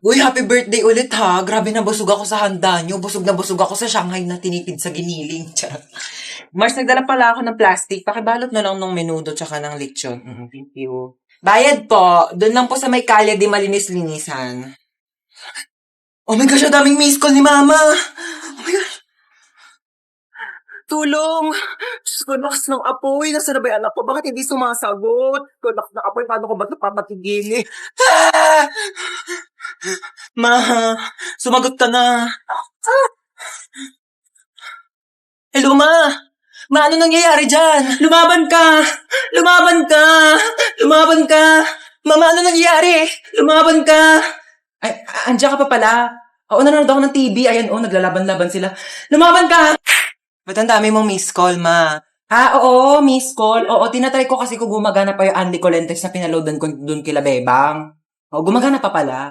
Uy, happy birthday ulit ha. Grabe na busog ako sa handa nyo. Busog na busog ako sa Shanghai na tinipid sa giniling. Charot. Mars, nagdala pala ako ng plastic. Pakibalot na lang ng menudo tsaka ng lechon. Thank you. Bayad po. Doon lang po sa may kalye di malinis-linisan. Oh my gosh, ang daming miss call ni Mama. Oh my gosh. Tulong! Diyos ko, lakas ng apoy. Nasaan na ba yung anak ko? Bakit hindi sumasagot? Ko, lakas ng apoy. Paano ko ba napapatigili? Ah! Ma, sumagot ka na. Hello, Ma! Ma, ano nangyayari dyan? Lumaban ka! Lumaban ka! Lumaban ka! Mama, ano nangyayari? Lumaban ka! Ay, andiyan ka pa pala. Oo, nanonood ako ng TV. Ayan, naglalaban-laban sila. Lumaban ka! Ba't ang dami mong miss call, Ma? Oo, miss call. Oo, tinatry ko kasi kung gumagana pa yung Andy Colentes na pinaloadan ko dun kila Bebang. Oo, gumagana pa pala.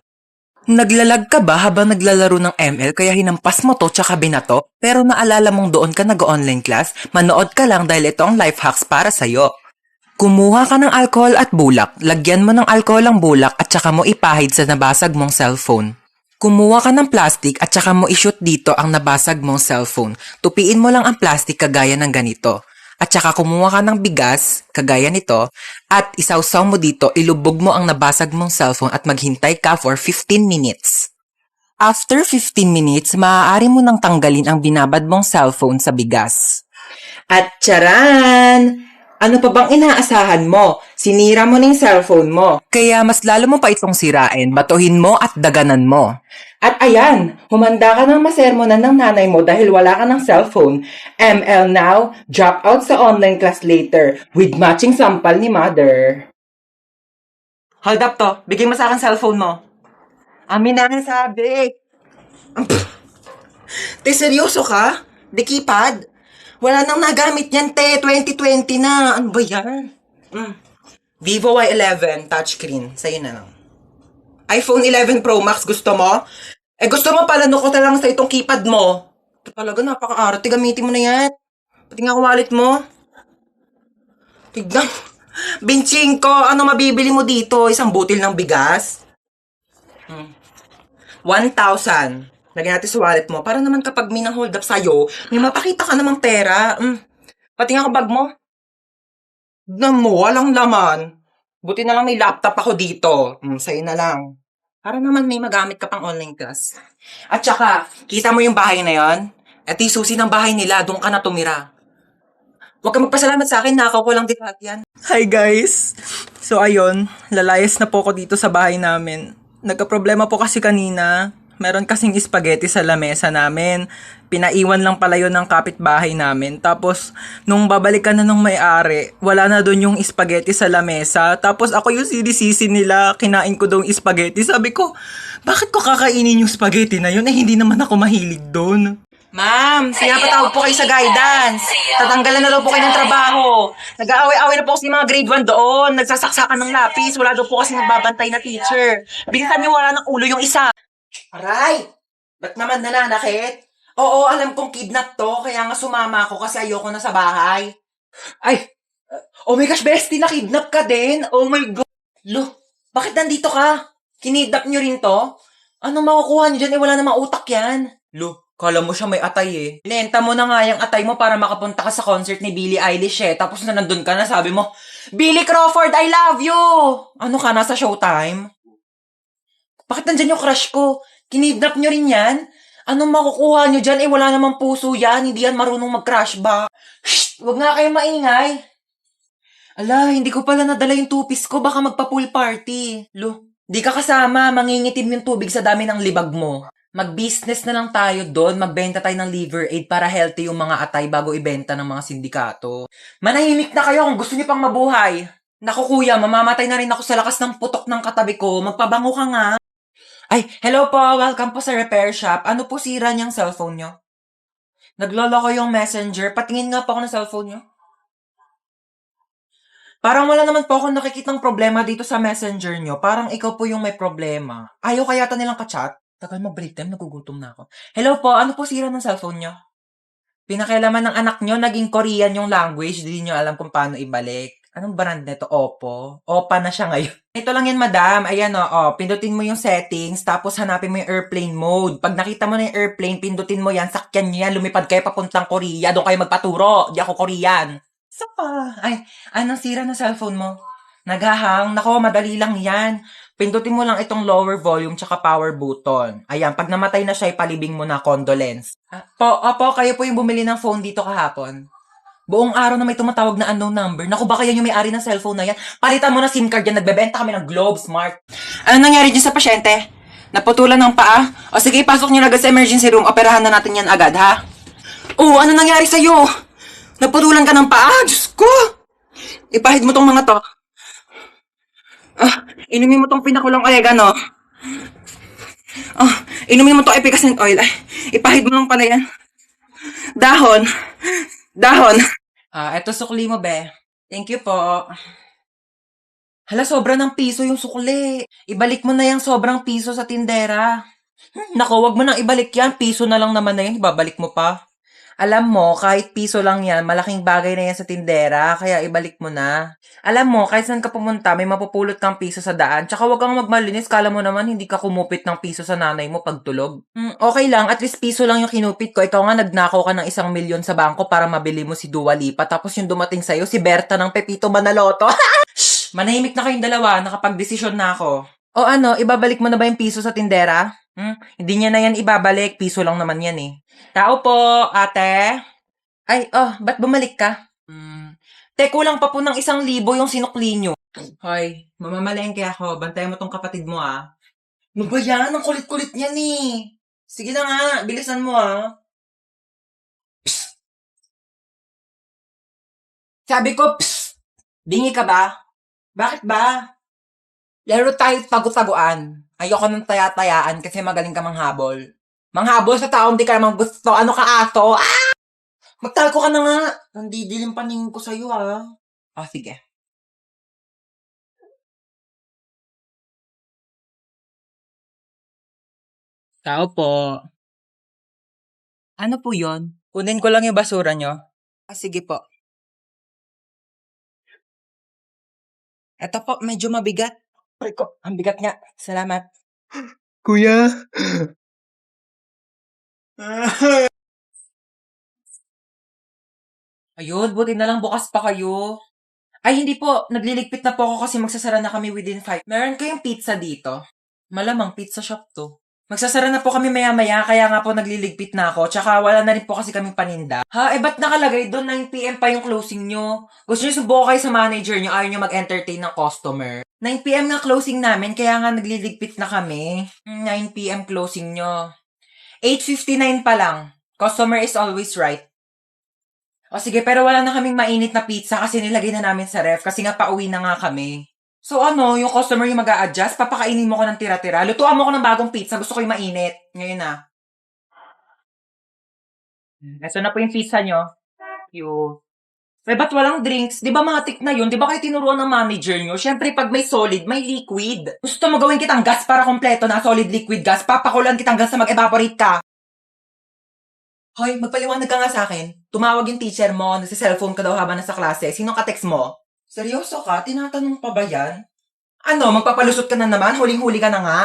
Naglalag ka ba habang naglalaro ng ML kaya hinampas mo to tsaka binato? Pero naalala mong doon ka nag-online class? Manood ka lang dahil ito ang life hacks para sa'yo. Kumuha ka ng alcohol at bulak, lagyan mo ng alcohol ang bulak at saka mo ipahid sa nabasag mong cellphone. Kumuha ka ng plastic at saka mo ishoot dito ang nabasag mong cellphone. Tupiin mo lang ang plastic kagaya ng ganito. At saka kumuha ka ng bigas, kagaya nito, at isawsaw mo dito, ilubog mo ang nabasag mong cellphone at maghintay ka for 15 minutes. After 15 minutes, maaari mo nang tanggalin ang binabad mong cellphone sa bigas. At charan! Ano pa bang inaasahan mo? Sinira mo ng cellphone mo. Kaya mas lalo mo pa itong sirain, batuhin mo at daganan mo. At ayan, humanda ka ng masermonan ng nanay mo dahil wala ka ng cellphone. ML now, drop out sa online class later with matching sampal ni mother. Hold up to, bigay mo sa akin cellphone mo. Amin na ang sabi. Te, seryoso ka? Di keypad? Wala nang nagamit yan, te. 2020 na. Ano ba yan? Vivo Y11 touchscreen. Sa'yo na lang. iPhone 11 Pro Max gusto mo? Gusto mo pala ko na lang sa itong keypad mo. Ito talaga, napaka-arte. Gamitin mo na yan. Pati nga wallet mo. Tignan. Binching ko, ano mabibili mo dito? Isang butil ng bigas? 1,000. Lagyan natin sa wallet mo. Para naman kapag may nang-hold up sa'yo, may mapakita ka namang pera. Pati nga bag mo. Tignan mo, walang laman. Buti na lang may laptop ako dito. Sa'yo na lang. Para naman may magamit ka pang online class. At saka, kita mo yung bahay na yon? Ito yung susi ng bahay nila, doon ka na tumira. Huwag ka magpasalamat sa akin, nakaw ko lang din lahat yan. Hi guys! So ayun, lalayas na po ako dito sa bahay namin. Nagka-problema po kasi kanina. Meron kasing spaghetti sa lamesa namin. Pinaiwan lang pala yun ng kapitbahay namin. Tapos, nung babalikan na nung may-ari, wala na doon yung spaghetti sa lamesa. Tapos ako yung sinisisi nila, kinain ko daw yung spaghetti. Sabi ko, bakit ko kakainin yung spaghetti na yun? Hindi naman ako mahilig doon. Ma'am, sinapatawag po kayo sa guidance. Tatanggalan na daw po kayo ng trabaho. Nag-aaway-aaway na po kasi mga grade 1 doon. Nagsasaksakan ng lapis. Wala daw po kasi nagbabantay na teacher. Bilisan niyo, wala ng ulo yung isa. Aray! Ba't naman nananakit? Oo, alam kong kidnap to, kaya nga sumama ako kasi ayoko na sa bahay. Ay! Oh my gosh, bestie, nakidnap ka din? Oh my God! Lo, bakit nandito ka? Kinidnap nyo rin to? Anong makukuha nyo dyan? Wala namang utak yan. Lo, kala mo siya may atay eh. Lenta mo na nga yung atay mo para makapunta ka sa concert ni Billie Eilish eh. Tapos na nandun ka na, sabi mo, Billy Crawford, I love you! Ano ka, nasa Showtime? Bakit nandyan yung crush ko? Kinidnap nyo rin yan? Anong makukuha nyo dyan? Wala namang puso yan. Hindi yan marunong mag-crush ba? Shh! Huwag nga kayong maingay. Ala, hindi ko pala nadala yung tupis ko. Baka magpa-pool party. Lo, di ka kasama. Mangingitim yung tubig sa dami ng libag mo. Mag-business na lang tayo doon. Magbenta tayo ng liver aid para healthy yung mga atay bago ibenta ng mga sindikato. Manahimik na kayo kung gusto niyo pang mabuhay. Naku kuya, mamamatay na rin ako sa lakas ng putok ng katabi ko. Magpabango ka nga. Ay, hello po. Welcome po sa repair shop. Ano po sira niyang cellphone niyo? Nagloloko yung messenger. Patingin nga po ako ng cellphone niyo. Parang wala naman po akong nakikitang problema dito sa messenger niyo. Parang ikaw po yung may problema. Ayaw kaya nilang ka-chat? Tagal mag-break time, nagugutom na ako. Hello po, ano po sira ng cellphone niyo? Pinakialaman ng anak niyo, naging Korean yung language. Hindi niyo alam kung paano ibalik. Anong brand nito? Oppo? Oppa na siya ngayon. Ito lang yan, madam. Ayan, pindutin mo yung settings, tapos hanapin mo yung airplane mode. Pag nakita mo na yung airplane, pindutin mo yan, sakyan nyo yan, lumipad kayo papuntang Korea, doon kayo magpaturo. Di ako Korean. Ay, anong sira na cellphone mo? Naghahang? Nako, madali lang yan. Pindutin mo lang itong lower volume tsaka power button. Ayan, pag namatay na siya, ipalibing mo na condolence. Opo, kayo po yung bumili ng phone dito kahapon. Buong araw na may tumatawag na unknown number. Naku, baka yan yung may-ari ng cellphone na yan. Palitan mo na SIM card yan. Nagbebenta kami ng Globe Smart. Ano nangyari dyan sa pasyente? Naputulan ng paa? O sige, pasok niyo na agad sa emergency room. Operahan na natin yan agad, ha? Oo, ano nangyari sa'yo? Naputulan ka ng paa? Diyos ko! Ipahid mo tong mga to. Inumin mo tong pinakulang oregano. Inumin mo tong efficacent oil. Ay, ipahid mo lang pala yan. Dahon. Dahon. Eto sukli mo, be. Thank you po. Hala, sobra ng piso yung sukli. Ibalik mo na yung sobrang piso sa tindera. Naku, wag mo nang ibalik yan. Piso na lang naman na yan. Ibabalik mo pa. Alam mo, kahit piso lang yan, malaking bagay na yan sa tindera, kaya ibalik mo na. Alam mo, kahit saan ka pumunta, may mapupulot kang piso sa daan, tsaka wag kang magmalinis, kala mo naman hindi ka kumupit ng piso sa nanay mo pagtulog. Okay lang, at least piso lang yung kinupit ko, ikaw nga nagnakaw ka ng 1 milyon sa bangko para mabili mo si Dua Lipa, tapos yung dumating sa'yo, si Berta ng Pepito Manaloto. Shh! Manahimik na kayong dalawa, nakapag-desisyon na ako. O ano, ibabalik mo na ba yung piso sa tindera? Hindi niya na yan ibabalik, piso lang naman yan eh. Tao po, ate. Ay, ba't bumalik ka? Te, kulang pa po ng 1,000 yung sinukli nyo. Hoy, mamamalengke ako. Bantayan mo tong kapatid mo, ah. Ano ba yan? Ang kulit-kulit niyan, eh. Sige na nga, bilisan mo, ah. Sabi ko, psst! Bingi ka ba? Bakit ba? Laro tayo tago-taguan. Ayoko ng taya-tayaan kasi magaling ka manghabol. Manghabol sa taong di ka naman gusto. Ano ka, aso? Magtago ka na nga. Nandidilim paningin ko sa'yo, ah. Sige. Tao po. Ano po yon? Kunin ko lang yung basura nyo. Sige po. Eto po, medyo mabigat. Aray ko, ang bigat nga. Salamat. Kuya. Ayun, buti na lang bukas pa kayo. Ay, hindi po. Nagliligpit na po ako kasi magsasara na kami within 5. Meron kayong pizza dito? Malamang pizza shop to. Magsasara na po kami maya-maya, kaya nga po nagliligpit na ako. Tsaka wala na rin po kasi kaming paninda. Ha? Ba't nakalagay doon 9 p.m. pa yung closing nyo? Gusto nyo subukan kayo sa manager nyo, ayaw nyo mag-entertain ng customer. 9 p.m. nga closing namin, kaya nga nagliligpit na kami. 9 p.m. closing nyo. 8:59 pa lang. Customer is always right. O sige, pero wala na kaming mainit na pizza kasi nilagay na namin sa ref kasi nga pauwi na nga kami. So ano, yung customer yung mag-a-adjust, papakainin mo ko ng tira-tira. Lutuan mo ko ng bagong pizza, gusto ko yung mainit. Ngayon na. Ito na po yung pizza nyo. Yung... ba't walang drinks? Di ba matik na yun? Di ba kayo tinuruan ng manager nyo? Siyempre, pag may solid, may liquid. Gusto mo gawin kitang gas para kompleto na solid liquid gas? Papakulan kitang gas na mag-evaporate ka. Hoy, magpaliwanag ka nga sa akin. Tumawag yung teacher mo, nagsa-cellphone ka daw habang nasa klase. Sino ka-text mo? Seryoso ka? Tinatanong pa ba yan? Ano, magpapalusot ka na naman? Huling-huli ka na nga?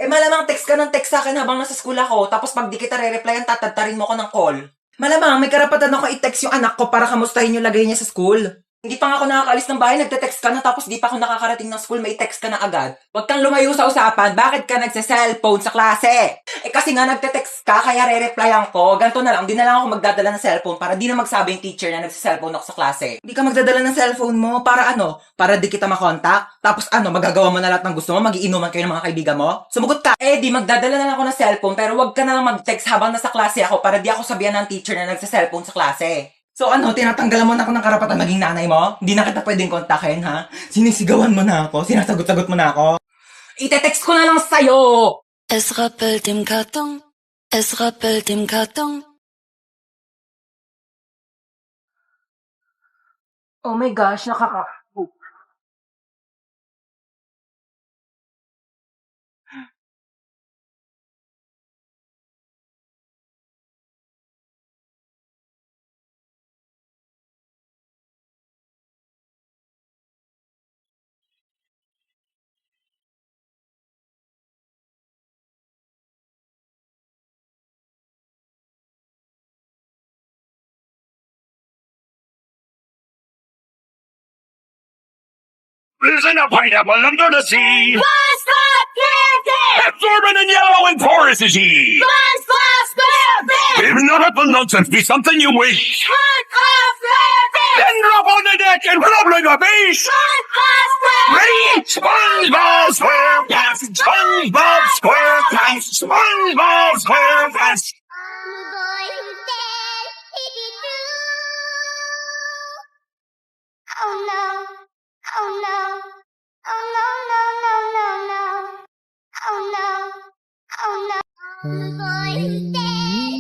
Malamang text ka ng text sa akin habang nasa school ako, tapos pag di kita re-replyan, tatadtarin mo ko ng call. Malamang, may karapatan ako i-text yung anak ko para kamustahin yung lagay niya sa school. Hindi pa nga ako nakakaalis ng bahay, nagte-text ka na tapos di pa ako nakakarating ng school, may text ka na agad. Huwag kang lumayo sa usapan, bakit ka nagse-cellphone sa klase? Kasi nga nagte-text ka, kaya re-replyan ko. Ganto na lang, di na lang ako magdadala ng cellphone para di na magsabi yung teacher na nagse-cellphone ako sa klase. Hindi ka magdadala ng cellphone mo, para ano? Para di kita makontak? Tapos ano, magagawa mo na lahat ng gusto mo, magiinuman kayo ng mga kaibigan mo? Sumugot ka! Di magdadala na lang ako ng cellphone, pero wag ka na lang mag-text habang nasa klase ako para di ako sabihan ng teacher na nagse-cellphone sa klase. So ano, tinatanggalan mo na ako ng karapatan maging nanay mo? Hindi na kita pwedeng kontakin, ha? Sinisigawan mo na ako? Sinasagot-sagot mo na ako? Ite-text ko na lang sa'yo! Es rappelt im Karton, es rappelt im Karton. Oh my gosh, nakaka... Isn't a pineapple under the sea? SpongeBob SquarePants! Absorbent and yellow and porous is he. SpongeBob SquarePants! If nautical nonsense be something you wish, SpongeBob SquarePants! then drop on the deck and rub like a fish. SpongeBob SquarePants! Ready? SpongeBob SquarePants! SpongeBob SquarePants! SpongeBob SquarePants! I'm a boy who said doo. Oh no, oh no, oh no, no, no, no, no. Oh no, oh no. I'm a boy who said